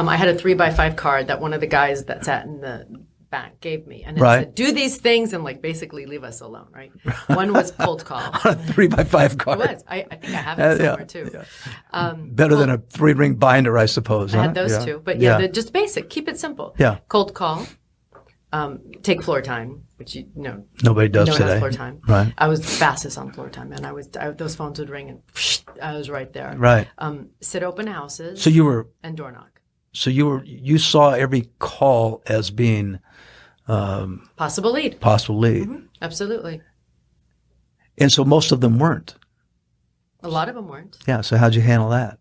I had a 3x5 card that one of the guys that sat in the back gave me. And it Right. said, do these things and like basically leave us alone, right? One was cold call. On a 3x5 card. It was. I think I have it somewhere too. Yeah. Better than a 3-ring binder, I suppose. I had those too. But just basic. Keep it simple. Yeah. Cold call. Take floor time, which nobody does no one today. has floor time. Right. I was fastest on floor time, and those phones would ring, and I was right there. Right. Sit open houses. So you were. And door knock. So you saw every call as being Possible lead. Possible lead. Mm-hmm. Absolutely. And so most of them weren't. A lot of them weren't. Yeah. So how'd you handle that?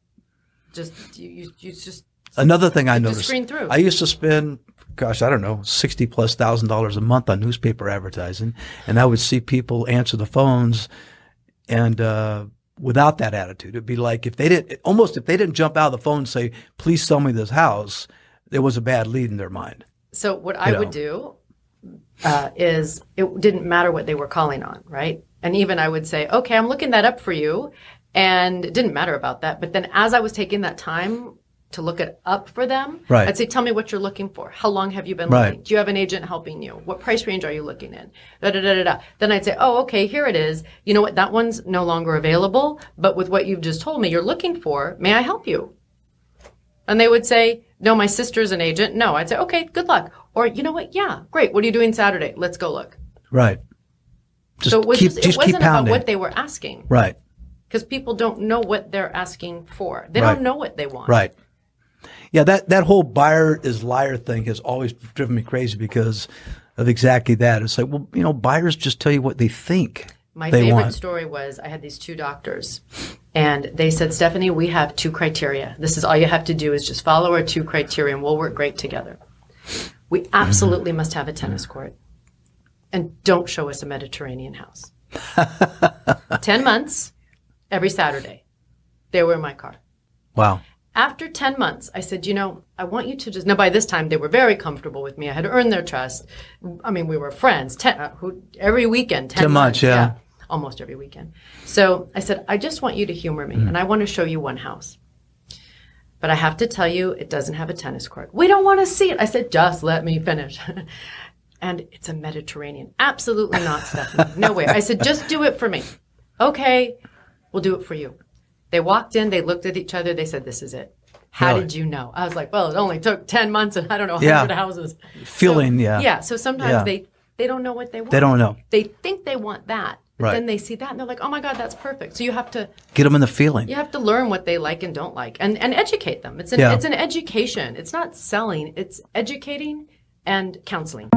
Just you just. Another thing I noticed. Screen through. I used to spend, gosh, I don't know, $60,000+ a month on newspaper advertising, and I would see people answer the phones, and without that attitude, it'd be like if they didn't jump out of the phone and say, "Please sell me this house," there was a bad lead in their mind. So what I would do is it didn't matter what they were calling on, right? And even I would say, okay, I'm looking that up for you. And it didn't matter about that. But then as I was taking that time to look it up for them, right. I'd say, tell me what you're looking for. How long have you been right. looking? Do you have an agent helping you? What price range are you looking in? Da, da, da, da, da. Then I'd say, oh, okay, here it is. You know what? That one's no longer available. But with what you've just told me you're looking for, may I help you? And they would say, no, my sister's an agent. No. I'd say, okay, good luck. Or, you know what? Yeah, great. What are you doing Saturday? Let's go look. Right. So it wasn't about what they were asking. Right. Because people don't know what they're asking for. They don't know what they want. Right. Yeah, that whole buyer is liar thing has always driven me crazy because of exactly that. It's like, well, buyers just tell you what they think. My favorite story was I had these two doctors, and they said, Stephanie, we have 2 criteria. This is all you have to do is just follow our 2 criteria, and we'll work great together. We absolutely must have a tennis court, and don't show us a Mediterranean house. 10 months, every Saturday, they were in my car. Wow. After 10 months, I said, I want you to now by this time, they were very comfortable with me. I had earned their trust. I mean, we were friends every weekend, 10 months. Yeah. Almost every weekend. So I said, I just want you to humor me, and I want to show you one house. But I have to tell you, it doesn't have a tennis court. We don't want to see it. I said, just let me finish. And it's a Mediterranean. Absolutely not, Stephanie. No way. I said, just do it for me. Okay, we'll do it for you. They walked in, they looked at each other, they said, this is it. How did you know? I was like, well, it only took 10 months and 100 houses. Feeling, Yeah, so sometimes they don't know what they want. They don't know. They think they want that. But right. then they see that and they're like, oh my God, that's perfect. So you have to get them in the feeling. You have to learn what they like and don't like and educate them. It's an education. It's not selling, it's educating and counseling.